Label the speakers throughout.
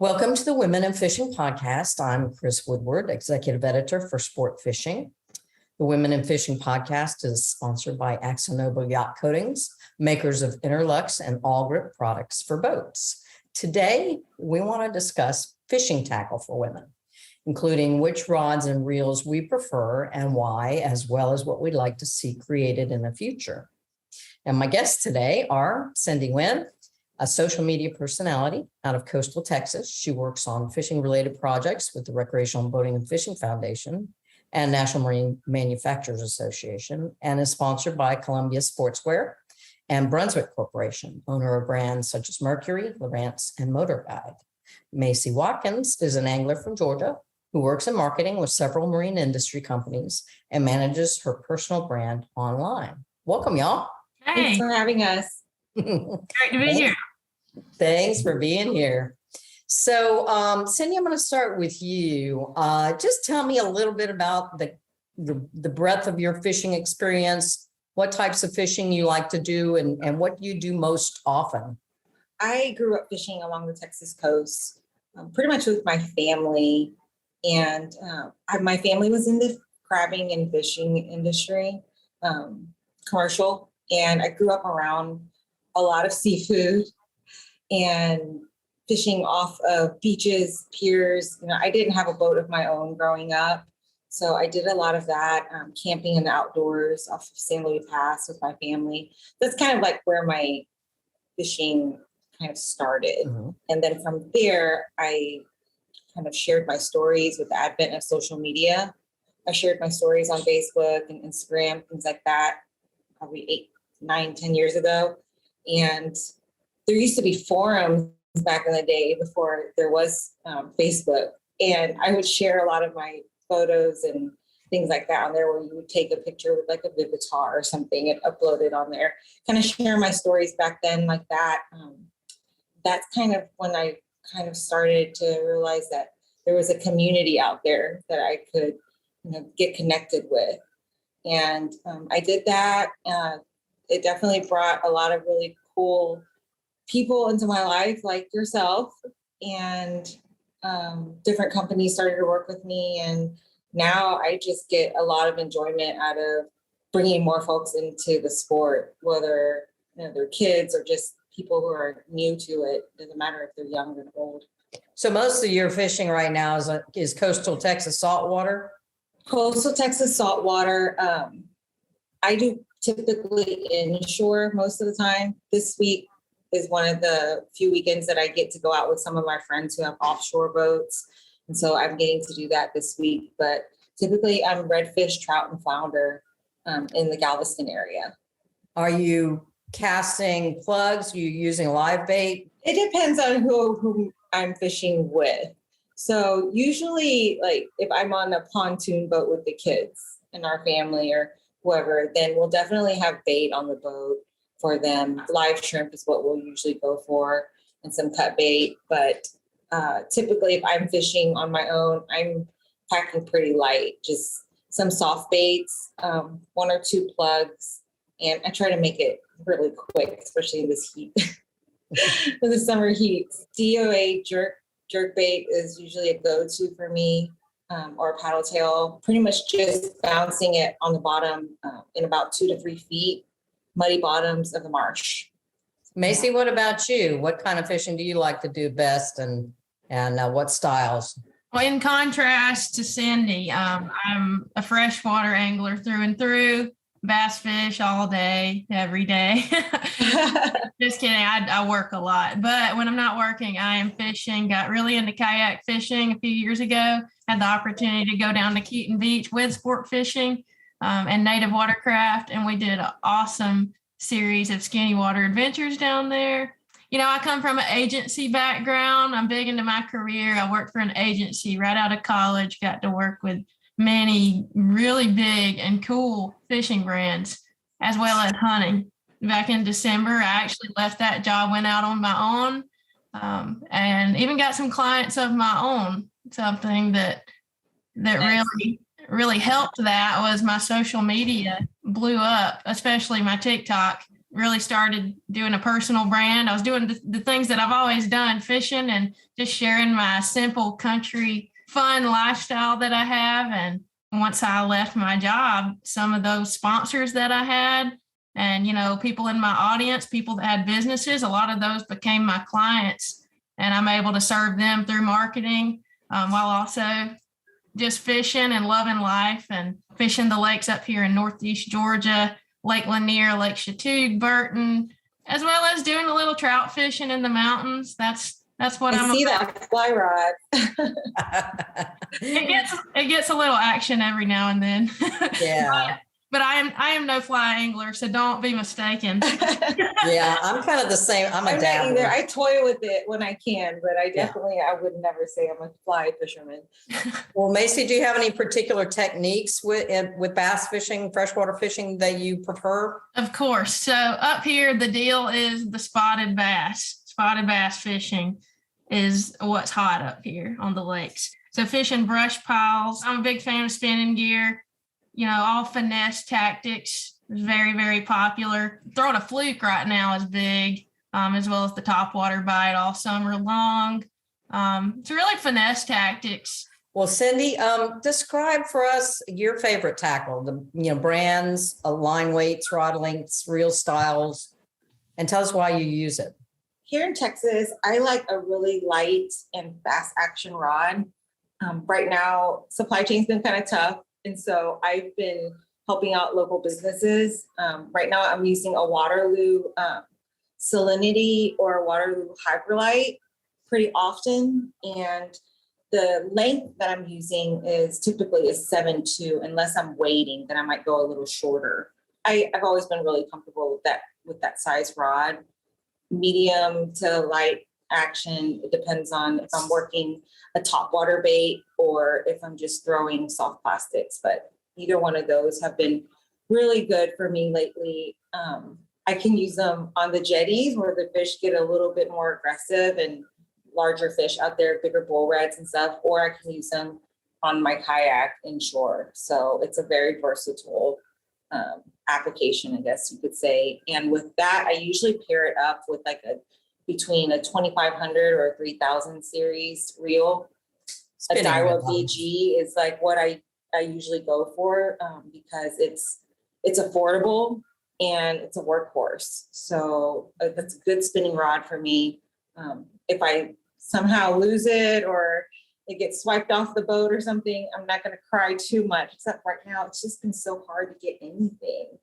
Speaker 1: Welcome to the Women in Fishing podcast. I'm Chris Woodward, Executive Editor for Sport Fishing. The Women in Fishing podcast is sponsored by Axonoble Yacht Coatings, makers of Interlux and All Grip products for boats. Today, we want to discuss fishing tackle for women, including which rods and reels we prefer and why, as well as what we'd like to see created in the future. And my guests today are Cindy Nguyen, a social media personality out of coastal Texas. She works on fishing-related projects with the Recreational Boating and Fishing Foundation and National Marine Manufacturers Association, and is sponsored by Columbia Sportswear and Brunswick Corporation, owner of brands such as Mercury, Lowrance, and Motor Guide. Macy Watkins is an angler from Georgia who works in marketing with several marine industry companies and manages her personal brand online. Welcome, y'all.
Speaker 2: Hey.
Speaker 3: Thanks for having us.
Speaker 2: Great to be here.
Speaker 1: Thanks for being here. So, Cindy, I'm going to start with you. Just tell me a little bit about the breadth of your fishing experience, what types of fishing you like to do, and what you do most often.
Speaker 3: I grew up fishing along the Texas coast, pretty much with my family. And my family was in the crabbing and fishing industry, commercial. And I grew up around a lot of seafood and fishing off of beaches, piers. I didn't have a boat of my own growing up. So I did a lot of that, camping in the outdoors off of San Luis Pass with my family. That's kind of like where my fishing kind of started. Mm-hmm. And then from there, I kind of shared my stories with the advent of social media. I shared my stories on Facebook and Instagram, things like that, probably 8, 9, 10 years ago. And there used to be forums back in the day before there was Facebook. And I would share a lot of my photos and things like that on there, where you would take a picture with like a Vivitar or something and upload it on there, kind of share my stories back then like that. That's kind of when I kind of started to realize that there was a community out there that I could get connected with. And I did that. It definitely brought a lot of really cool people into my life, like yourself, and different companies started to work with me. And now I just get a lot of enjoyment out of bringing more folks into the sport, whether they're kids or just people who are new to it. Doesn't matter if they're young or old.
Speaker 1: So most of your fishing right now is coastal Texas saltwater?
Speaker 3: Coastal Texas saltwater. I do typically inshore most of the time. This week is one of the few weekends that I get to go out with some of my friends who have offshore boats. And so I'm getting to do that this week. But typically I'm redfish, trout, and flounder in the Galveston area.
Speaker 1: Are you casting plugs? Are you using live bait?
Speaker 3: It depends on who I'm fishing with. So usually, like if I'm on a pontoon boat with the kids and our family or whoever, then we'll definitely have bait on the boat for them. Live shrimp is what we'll usually go for, and some cut bait. But typically, if I'm fishing on my own, I'm packing pretty light, just some soft baits, 1 or 2 plugs, and I try to make it really quick, especially in this heat, in the summer heat. DOA jerk bait is usually a go-to for me. Or a paddle tail, pretty much just bouncing it on the bottom in about 2 to 3 feet, muddy bottoms of the marsh.
Speaker 1: Macy, what about you? What kind of fishing do you like to do best, and what styles?
Speaker 2: Well, in contrast to Cindy, I'm a freshwater angler through and through. Bass fish all day, every day. Just kidding. I work a lot, but when I'm not working, I am fishing. Got really into kayak fishing a few years ago. Had the opportunity to go down to Keaton Beach with sport fishing and native watercraft, and we did an awesome series of skinny water adventures down there. I come from an agency background. I'm big into my career. I worked for an agency right out of college. Got to work with many really big and cool fishing brands, as well as hunting. Back in December, I actually left that job, went out on my own, and even got some clients of my own. Something that really helped that was my social media blew up, especially my TikTok. really started doing a personal brand. I was doing the things that I've always done, fishing and just sharing my simple country fun lifestyle that I have. And once I left my job, some of those sponsors that I had and, people in my audience, people that had businesses, a lot of those became my clients, and I'm able to serve them through marketing while also just fishing and loving life and fishing the lakes up here in Northeast Georgia, Lake Lanier, Lake Chattooga, Burton, as well as doing a little trout fishing in the mountains. That's what
Speaker 3: I
Speaker 2: I'm
Speaker 3: see
Speaker 2: about.
Speaker 3: that fly rod.
Speaker 2: It gets a little action every now and then.
Speaker 1: Yeah.
Speaker 2: But I am no fly angler, so don't be mistaken.
Speaker 1: Yeah, I'm kind of the same. I'm a
Speaker 3: not
Speaker 1: dabbler.
Speaker 3: either. I toy with it when I can, but I would never say I'm a fly fisherman.
Speaker 1: Well, Macy, do you have any particular techniques with bass fishing, freshwater fishing that you prefer?
Speaker 2: Of course. So up here, the deal is the spotted bass. Spotted bass fishing is what's hot up here on the lakes. So fishing brush piles. I'm a big fan of spinning gear. All finesse tactics is very, very popular. Throwing a fluke right now is big, as well as the topwater bite all summer long. It's really finesse tactics.
Speaker 1: Well, Cindy, describe for us your favorite tackle, the brands, line weights, rod lengths, reel styles, and tell us why you use it.
Speaker 3: Here in Texas, I like a really light and fast action rod. Right now, supply chain's been kind of tough. And so I've been helping out local businesses. Right now I'm using a Waterloo Salinity or a Waterloo Hyperlight pretty often. And the length that I'm using is typically a 7.2, unless I'm waiting, then I might go a little shorter. I've always been really comfortable with that size rod. Medium to light action. It depends on if I'm working a topwater bait or if I'm just throwing soft plastics, but either one of those have been really good for me lately. I can use them on the jetties where the fish get a little bit more aggressive and larger fish out there, bigger bull reds and stuff, or I can use them on my kayak inshore. So it's a very versatile application, I guess you could say. And with that, I usually pair it up with between a 2500 or a 3000 series reel. A Daiwa VG is like what I usually go for because it's affordable and it's a workhorse. So that's a good spinning rod for me. If I somehow lose it or it gets swiped off the boat or something, I'm not going to cry too much, except right now it's just been so hard to get anything,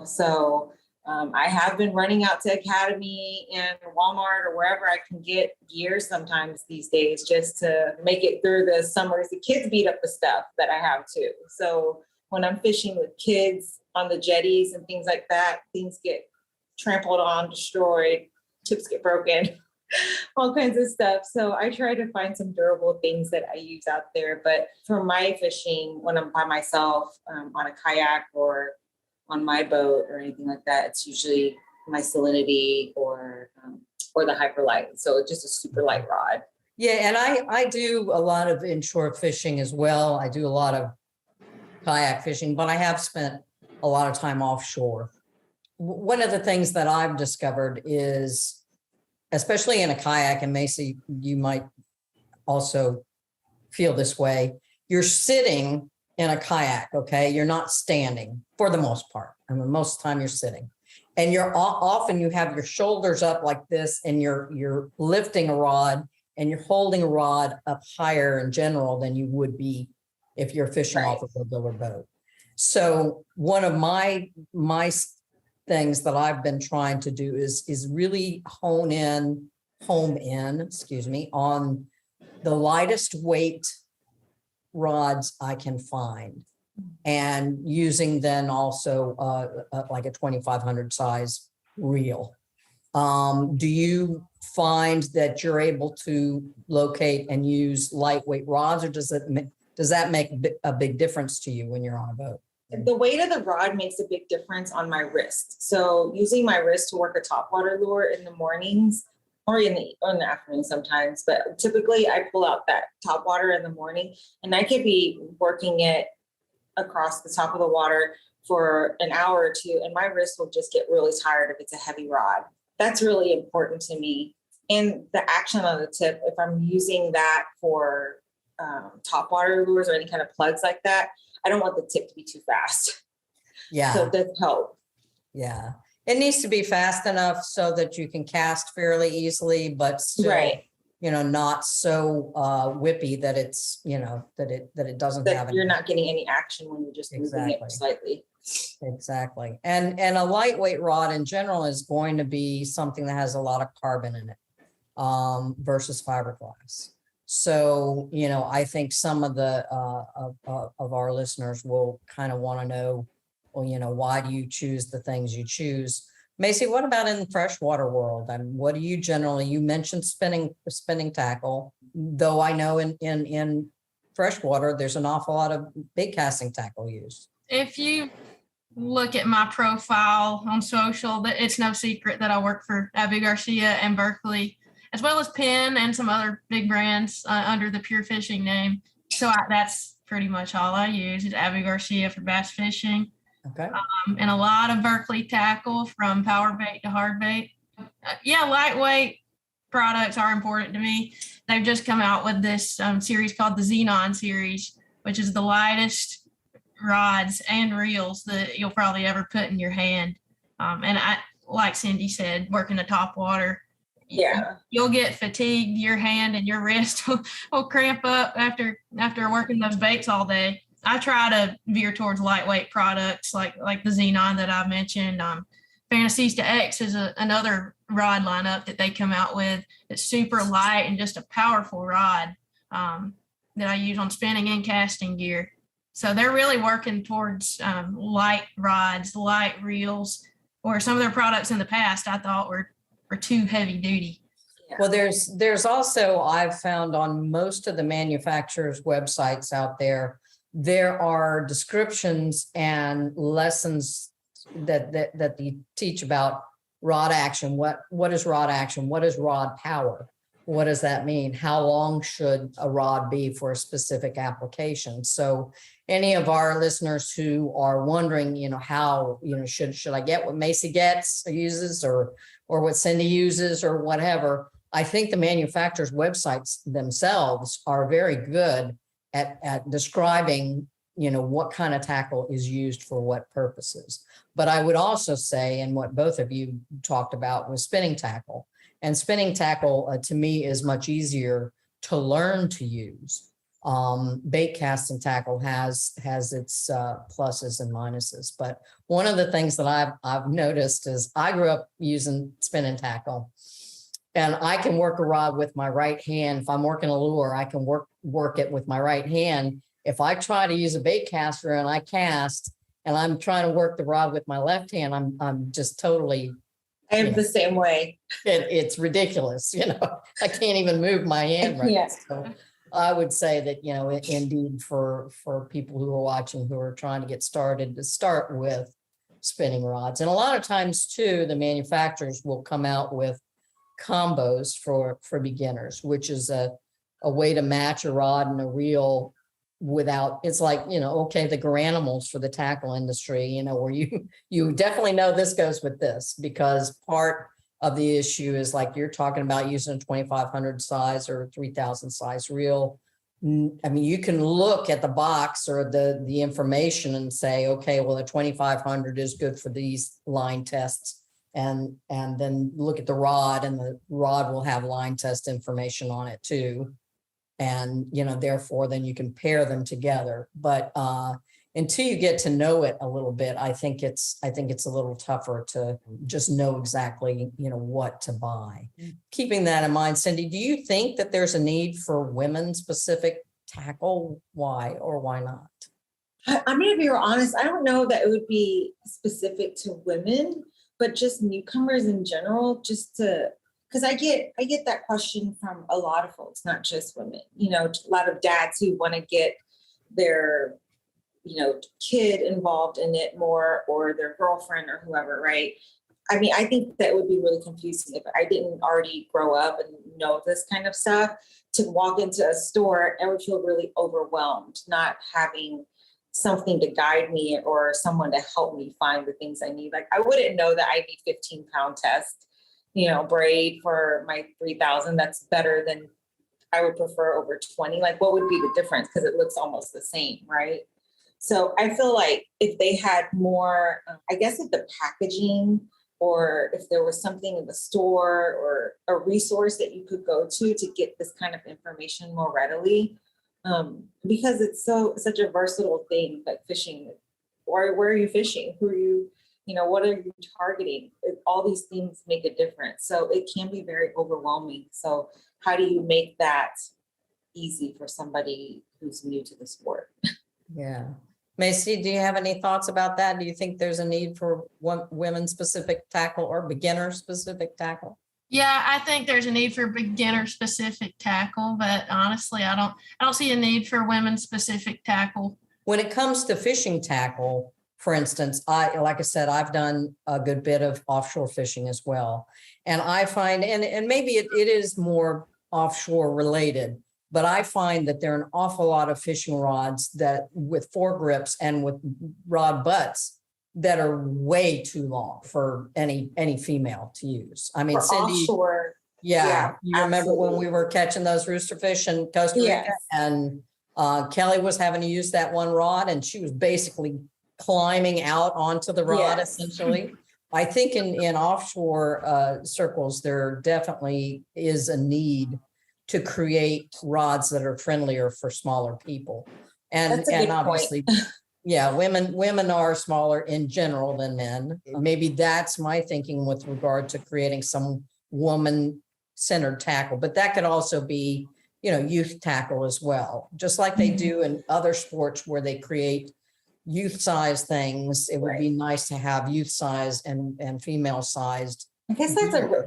Speaker 3: so I have been running out to Academy and Walmart or wherever I can get gear sometimes these days just to make it through the summers. The kids beat up the stuff that I have too. So when I'm fishing with kids on the jetties and things like that, things get trampled on, destroyed, chips get broken, all kinds of stuff. So I try to find some durable things that I use out there. But for my fishing, when I'm by myself on a kayak or on my boat or anything like that, it's usually my Salinity or the Hyperlight. So it's just a super light rod.
Speaker 1: Yeah, and I do a lot of inshore fishing as well. I do a lot of kayak fishing, but I have spent a lot of time offshore. One of the things that I've discovered is, especially in a kayak, and Macy, you might also feel this way, you're sitting in a kayak, okay? You're not standing for the most part. I mean, most of the time you're sitting. And you're often you have your shoulders up like this and you're lifting a rod and you're holding a rod up higher in general than you would be if you're fishing off of a biller boat. So one of my things that I've been trying to do is really home in, on the lightest weight rods I can find, and using then also like a 2500 size reel. Do you find that you're able to locate and use lightweight rods, or does that make a big difference to you when you're on a boat?
Speaker 3: The weight of the rod makes a big difference on my wrist. So using my wrist to work a topwater lure in the mornings or in the afternoon sometimes, but typically I pull out that topwater in the morning and I could be working it across the top of the water for an hour or two, and my wrist will just get really tired if it's a heavy rod. That's really important to me. And the action on the tip, if I'm using that for top water lures or any kind of plugs like that, I don't want the tip to be too fast.
Speaker 1: Yeah.
Speaker 3: So it does help.
Speaker 1: Yeah. It needs to be fast enough so that you can cast fairly easily, but still,
Speaker 3: Right.
Speaker 1: Not so whippy that it's, that it doesn't have
Speaker 3: That you're not getting any action when you're just moving it
Speaker 1: Exactly.
Speaker 3: slightly.
Speaker 1: Exactly. And a lightweight rod in general is going to be something that has a lot of carbon in it versus fiberglass. So, I think some of the of our listeners will kind of want to know, well, why do you choose the things you choose? Macy, what about in the freshwater world? And what do you generally, you mentioned spinning tackle, though I know in freshwater, there's an awful lot of bait casting tackle used.
Speaker 2: If you look at my profile on social, that it's no secret that I work for Abby Garcia and Berkeley, as well as Penn and some other big brands under the Pure Fishing name. So that's pretty much all I use is Abby Garcia for bass fishing.
Speaker 1: Okay.
Speaker 2: And a lot of Berkeley tackle from power bait to hard bait. Lightweight products are important to me. They've just come out with this series called the Xenon series, which is the lightest rods and reels that you'll probably ever put in your hand. And I, like Cindy said, working the top water, you'll get fatigued. Your hand and your wrist will cramp up after working those baits all day. I try to veer towards lightweight products like the Xenon that I mentioned. Fantasista X is another rod lineup that they come out with. It's super light and just a powerful rod that I use on spinning and casting gear. So they're really working towards light rods, light reels, or some of their products in the past I thought were too heavy duty.
Speaker 1: Well, there's also, I've found on most of the manufacturers' websites out there are descriptions and lessons that they teach about rod action. What is rod action? What is rod power? What does that mean? How long should a rod be for a specific application? So any of our listeners who are wondering, how, should I get what Macy uses or what Cindy uses or whatever, I think the manufacturers' websites themselves are very good at describing, what kind of tackle is used for what purposes. But I would also say, and what both of you talked about was spinning tackle. And spinning tackle to me is much easier to learn to use. Bait casting tackle has its pluses and minuses. But one of the things that I've noticed is I grew up using spinning tackle. And I can work a rod with my right hand. If I'm working a lure, I can work it with my right hand. If I try to use a bait caster and I cast and I'm trying to work the rod with my left hand, I'm just totally.
Speaker 3: I am the same way.
Speaker 1: It's ridiculous. I can't even move my hand right.
Speaker 3: Yes.
Speaker 1: So I would say that, indeed for people who are watching, who are trying to get started, to start with spinning rods. And a lot of times too, the manufacturers will come out with combos for beginners, which is a way to match a rod and a reel without, it's like, okay, the Garanimals for the tackle industry, where you definitely know this goes with this, because part of the issue is like you're talking about using a 2,500 size or 3,000 size reel. I mean, you can look at the box or the information and say, okay, well, a 2,500 is good for these line tests. And then look at the rod, and the rod will have line test information on it too. And, therefore, then you can pair them together. But until you get to know it a little bit, I think it's a little tougher to just know exactly, what to buy. Keeping that in mind, Cindy, do you think that there's a need for women specific tackle? Why or why not?
Speaker 3: I'm going to be real honest. I don't know that it would be specific to women, but just newcomers in general, because I get that question from a lot of folks, not just women, a lot of dads who want to get their, kid involved in it more, or their girlfriend or whoever, right? I mean, I think that would be really confusing if I didn't already grow up and know this kind of stuff. To walk into a store, I would feel really overwhelmed, not having something to guide me or someone to help me find the things I need. Like I wouldn't know that I need 15-pound test, braid for my 3,000. That's better than I would prefer over 20. Like what would be the difference? Because it looks almost the same, right? So I feel like if they had more, I guess if the packaging or if there was something in the store or a resource that you could go to get this kind of information more readily, because it's such a versatile thing, like fishing. Or where are you fishing? Who are you? What are you targeting? All these things make a difference. So it can be very overwhelming. So how do you make that easy for somebody who's new to the sport?
Speaker 1: Yeah. Macy, do you have any thoughts about that? Do you think there's a need for women-specific tackle or beginner-specific tackle?
Speaker 2: Yeah, I think there's a need for beginner-specific tackle, but honestly, I don't see a need for women-specific tackle.
Speaker 1: When it comes to fishing tackle, for instance, like I said, I've done a good bit of offshore fishing as well. And I find, and maybe it is more offshore related, but I find that there are an awful lot of fishing rods that with foregrips and with rod butts that are way too long for any female to use. I mean,
Speaker 3: For
Speaker 1: Cindy,
Speaker 3: offshore,
Speaker 1: yeah, you remember when we were catching those rooster fish in Costa Rica,
Speaker 3: yes.
Speaker 1: and Kelly was having to use that one rod, and she was basically climbing out onto the rod,
Speaker 3: Yes.
Speaker 1: essentially. I think in offshore circles, there definitely is a need to create rods that are friendlier for smaller people. And
Speaker 3: That's a good
Speaker 1: obviously, yeah, women are smaller in general than men. Maybe that's my thinking with regard to creating some woman-centered tackle, but that could also be, youth tackle as well. Just like they do in other sports where they create youth-sized things, it would be nice to have youth-sized and female-sized.
Speaker 3: I guess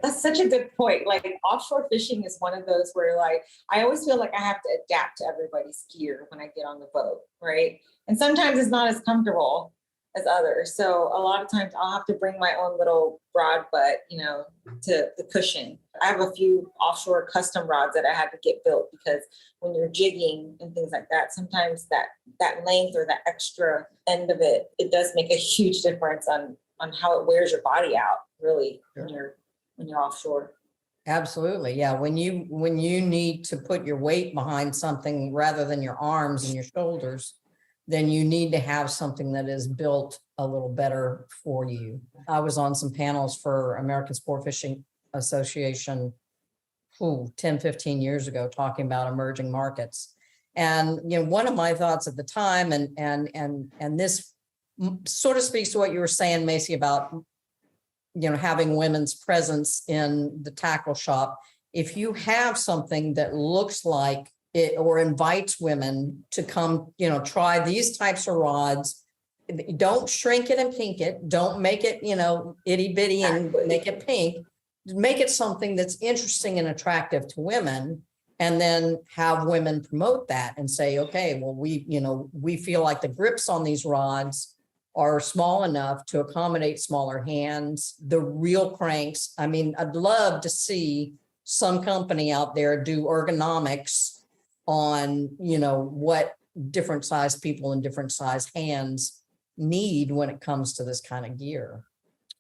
Speaker 3: that's such a good point. Like offshore fishing is one of those where like I always feel like I have to adapt to everybody's gear when I get on the boat, right? And sometimes it's not as comfortable as others. So a lot of times I'll have to bring my own little rod butt, to the cushion. I have a few offshore custom rods that I had to get built because when you're jigging and things like that, sometimes that length or that extra end of it does make a huge difference on how it wears your body out, really,
Speaker 1: Sure.
Speaker 3: when you're offshore.
Speaker 1: Absolutely. Yeah. When you need to put your weight behind something rather than your arms and your shoulders, then you need to have something that is built a little better for you. I was on some panels for American Sport Fishing Association 10, 15 years ago, talking about emerging markets. And, one of my thoughts at the time, and this sort of speaks to what you were saying, Macy, about, having women's presence in the tackle shop. If you have something that looks like it or invites women to come, try these types of rods, don't shrink it and pink it. Don't make it, itty bitty and make it pink. Make it something that's interesting and attractive to women, and then have women promote that and say, okay, well, we feel like the grips on these rods are small enough to accommodate smaller hands. The real cranks. I mean, I'd love to see some company out there do ergonomics on, what different size people and different size hands need when it comes to this kind of gear.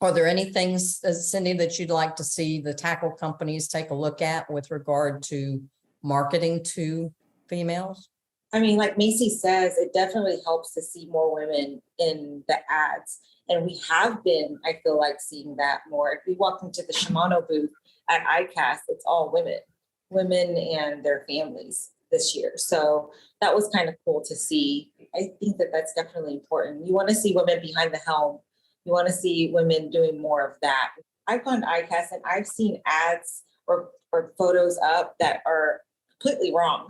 Speaker 1: Are there any things, Cindy, that you'd like to see the tackle companies take a look at with regard to marketing to females?
Speaker 3: I mean, like Macy says, it definitely helps to see more women in the ads. And we have been, I feel like, seeing that more. If we walk into the Shimano booth at ICAST, it's all women and their families this year. So that was kind of cool to see. I think that's definitely important. You want to see women behind the helm. You want to see women doing more of that. I've gone to ICAST and I've seen ads or photos up that are completely wrong.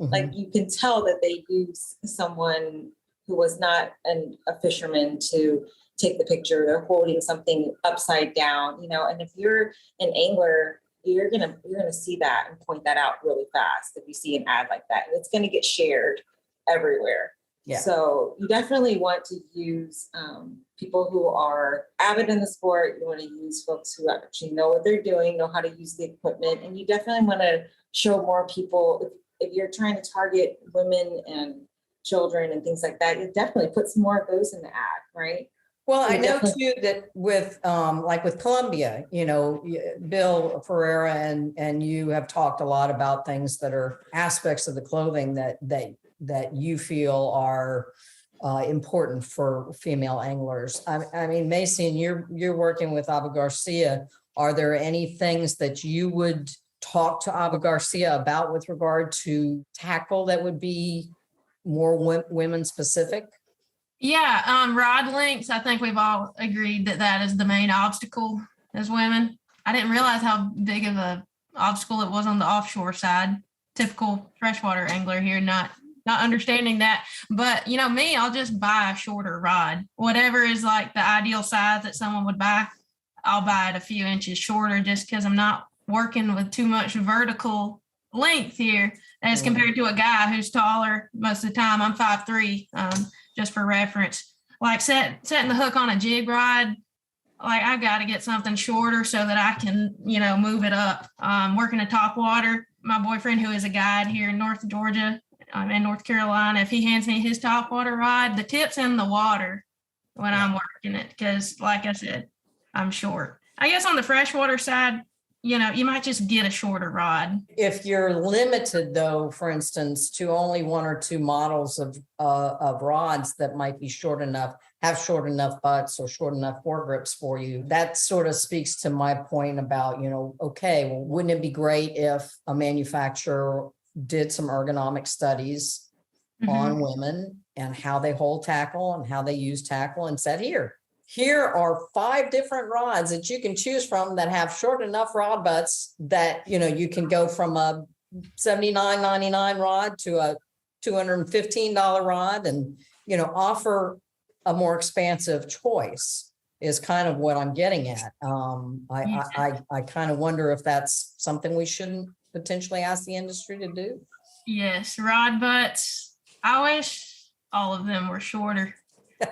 Speaker 3: Mm-hmm. Like you can tell that they use someone who was not a fisherman to take the picture. They're holding something upside down, and if you're an angler, you're gonna see that and point that out really fast if you see an ad like that. And it's gonna get shared everywhere. Yeah. So you definitely want to use people who are avid in the sport. You want to use folks who actually know what they're doing, know how to use the equipment, and you definitely want to show more people. If you're trying to target women and children and things like that, it definitely puts more of those in the ad, right?
Speaker 1: Well, I
Speaker 3: It
Speaker 1: know
Speaker 3: definitely-
Speaker 1: too that with like with Columbia, Bill Ferreira and you have talked a lot about things that are aspects of the clothing that you feel are important for female anglers. I mean, Macy, and you're working with Abu Garcia. Are there any things that you would talk to Abu Garcia about with regard to tackle that would be more women specific?
Speaker 2: Yeah, rod lengths. I think we've all agreed that is the main obstacle as women. I didn't realize how big of a obstacle it was on the offshore side. Typical freshwater angler here, not understanding that. But me, I'll just buy a shorter rod. Whatever is like the ideal size that someone would buy, I'll buy it a few inches shorter just because I'm not working with too much vertical length here as compared to a guy who's taller most of the time. I'm 5'3". Just for reference, like setting the hook on a jig rod, like I've got to get something shorter so that I can, move it up. Working a top water, my boyfriend, who is a guide here in North Georgia, in North Carolina, if he hands me his top water rod, the tip's in the water when I'm working it. Cause like I said, I'm short. I guess on the freshwater side, you might just get a shorter rod.
Speaker 1: If you're limited, though, for instance, to only one or two models of rods that might be short enough, have short enough butts or short enough foregrips for you, that sort of speaks to my point about, okay, well, wouldn't it be great if a manufacturer did some ergonomic studies on women and how they hold tackle and how they use tackle and said, here are 5 different rods that you can choose from that have short enough rod butts that, you can go from a $79.99 rod to a $215 rod and, offer a more expansive choice is kind of what I'm getting at. I kind of wonder if that's something we shouldn't potentially ask the industry to do.
Speaker 2: Yes, rod butts. I wish all of them were shorter.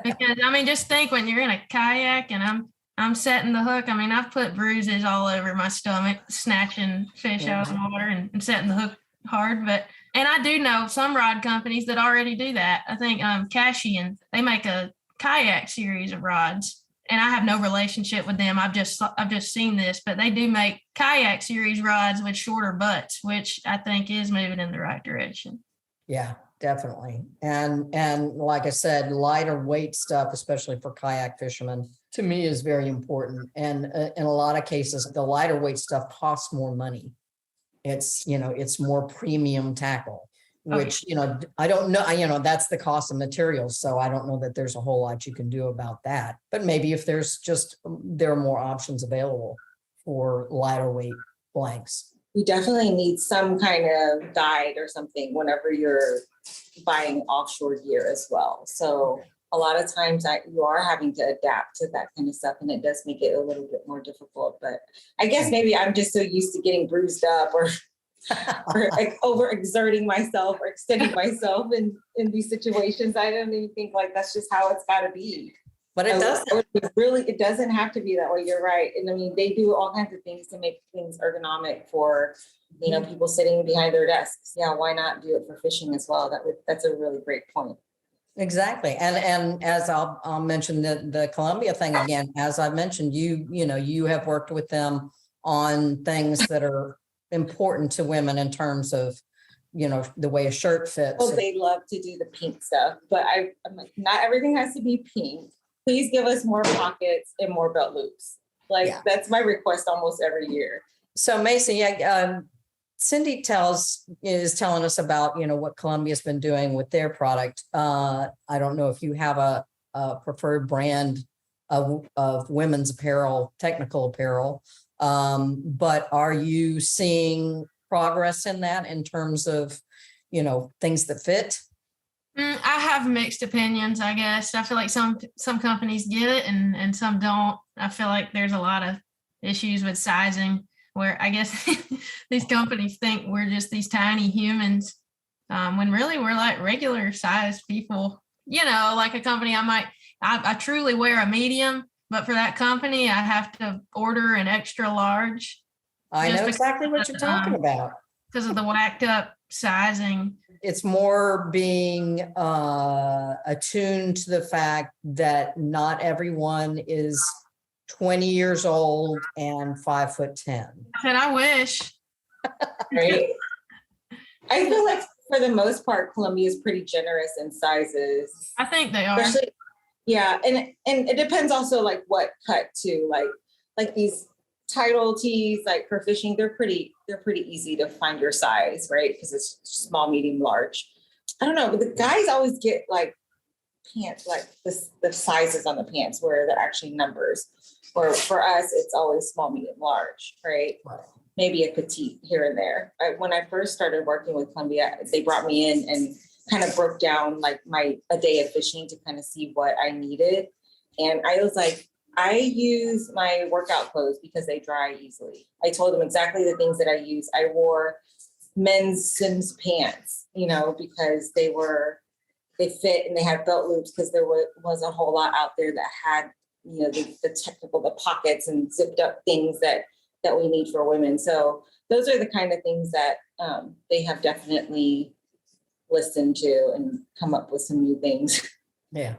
Speaker 2: Because just think when you're in a kayak and I'm setting the hook. I've put bruises all over my stomach, snatching fish out of the water and setting the hook hard. And I do know some rod companies that already do that. I think Cashian, they make a kayak series of rods, and I have no relationship with them. I've just seen this, but they do make kayak series rods with shorter butts, which I think is moving in the right direction.
Speaker 1: Yeah. Definitely. And like I said, lighter weight stuff, especially for kayak fishermen, to me is very important. And in a lot of cases, the lighter weight stuff costs more money. It's, it's more premium tackle, which, I don't know, that's the cost of materials. So I don't know that there's a whole lot you can do about that. But maybe if there are more options available for lighter weight blanks.
Speaker 3: We definitely need some kind of guide or something whenever you're buying offshore gear as well. So a lot of times you are having to adapt to that kind of stuff, and it does make it a little bit more difficult. But I guess maybe I'm just so used to getting bruised up or like overexerting myself or extending myself in these situations. I don't even think like that's just how it's got to be.
Speaker 1: But it doesn't.
Speaker 3: It doesn't have to be that way. You're right. And they do all kinds of things to make things ergonomic for, people sitting behind their desks. Yeah, why not do it for fishing as well? That's a really great point.
Speaker 1: Exactly. And as I'll mention the Columbia thing again, as I mentioned, you have worked with them on things that are important to women in terms of, the way a shirt fits.
Speaker 3: Well, they love to do the pink stuff, but I'm like, not everything has to be pink. Please give us more pockets and more belt loops. That's my request almost every year.
Speaker 1: So Macy, Cindy is telling us about, what Columbia's been doing with their product. I don't know if you have a preferred brand of women's apparel, technical apparel, but are you seeing progress in that in terms of, things that fit?
Speaker 2: I have mixed opinions, I guess. I feel like some companies get it and some don't. I feel like there's a lot of issues with sizing where I guess these companies think we're just these tiny humans when really we're like regular sized people. Like a company I truly wear a medium, but for that company, I have to order an extra large.
Speaker 1: I know exactly what you're talking about.
Speaker 2: Because of the whacked up sizing.
Speaker 1: It's more being attuned to the fact that not everyone is 20 years old and 5'10".
Speaker 2: And I wish.
Speaker 3: Right. I feel like for the most part, Columbia is pretty generous in sizes.
Speaker 2: I think they are.
Speaker 3: Especially, yeah, and it depends also like what cut too. Like these title tees, like for fishing, they're pretty easy to find your size, right? Because it's small, medium, large. I don't know, but the guys always get like pants, like the sizes on the pants where they're actually numbers. Or for us, it's always small, medium, large, right? Maybe a petite here and there. When I first started working with Columbia, they brought me in and kind of broke down like a day of fishing to kind of see what I needed. And I was like, I use my workout clothes because they dry easily. I told them exactly the things that I use. I wore men's Sims pants, because they fit and they had belt loops because there was a whole lot out there that had, the pockets and zipped up things that we need for women. So those are the kind of things that they have definitely listened to and come up with some new things.
Speaker 1: Yeah.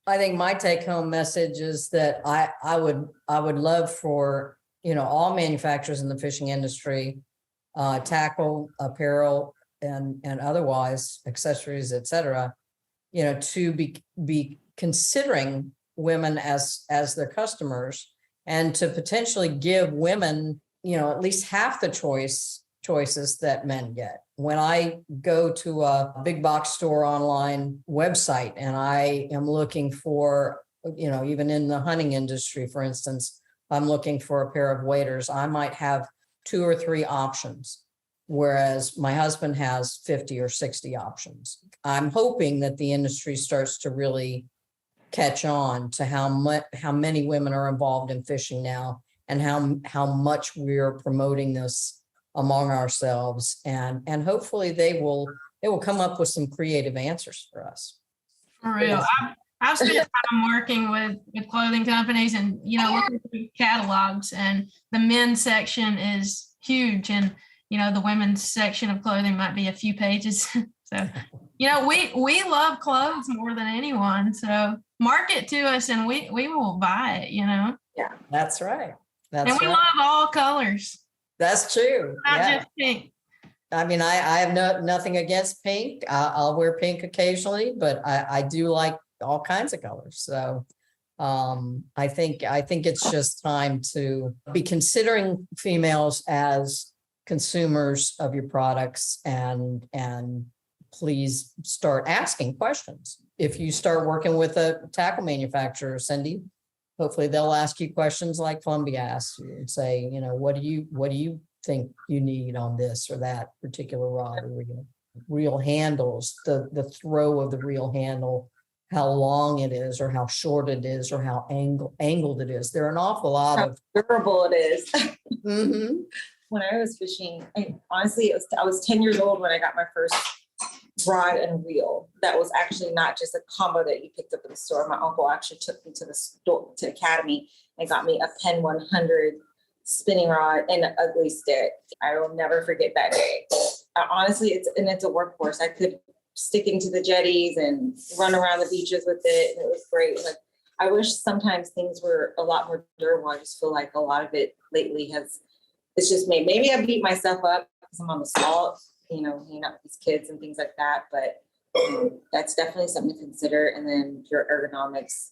Speaker 1: I think my take home message is that I would love for, all manufacturers in the fishing industry, tackle, apparel, and otherwise accessories, et cetera, to be considering women as their customers, and to potentially give women, at least half the choices that men get. When I go to a big box store online website and I am looking for, even in the hunting industry, for instance, I'm looking for a pair of waders, I might have 2 or 3 options, whereas my husband has 50 or 60 options. I'm hoping that the industry starts to really catch on to how many women are involved in fishing now, and how much we're promoting this among ourselves, and hopefully they will come up with some creative answers for us.
Speaker 2: For real. I've spent time working with clothing companies and, looking through catalogs, and the men's section is huge, and, the women's section of clothing might be a few pages. So, we love clothes more than anyone. So market to us and we will buy it,
Speaker 3: Yeah,
Speaker 1: that's right.
Speaker 2: And we love all colors.
Speaker 1: That's true.
Speaker 2: Not just pink.
Speaker 1: I mean, I have nothing against pink. I'll wear pink occasionally, but I do like all kinds of colors. So I think it's just time to be considering females as consumers of your products, and please start asking questions. If you start working with a tackle manufacturer, Cindy, hopefully they'll ask you questions like Columbia asked you and say, what do you think you need on this or that particular rod, or reel handles, the throw of the reel handle, how long it is or how short it is or how angled it is. There are an awful lot
Speaker 3: how
Speaker 1: of
Speaker 3: durable it is.
Speaker 1: Mm-hmm.
Speaker 3: When I was fishing, I was 10 years old when I got my first rod and reel. That was actually not just a combo that you picked up at the store. My uncle actually took me to the store, to Academy, and got me a Penn 100 spinning rod and an ugly stick. I will never forget that day. Honestly, it's a workhorse. I could stick into the jetties and run around the beaches with it, and it was great. Like, I wish sometimes things were a lot more durable. I just feel like a lot of it lately it's just maybe I beat myself up because I'm on the salt, hanging out with these kids and things like that. But that's definitely something to consider. And then your ergonomics,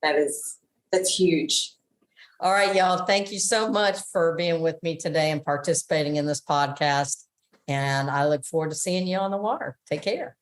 Speaker 3: that's huge.
Speaker 1: All right, y'all. Thank you so much for being with me today and participating in this podcast. And I look forward to seeing you on the water. Take care.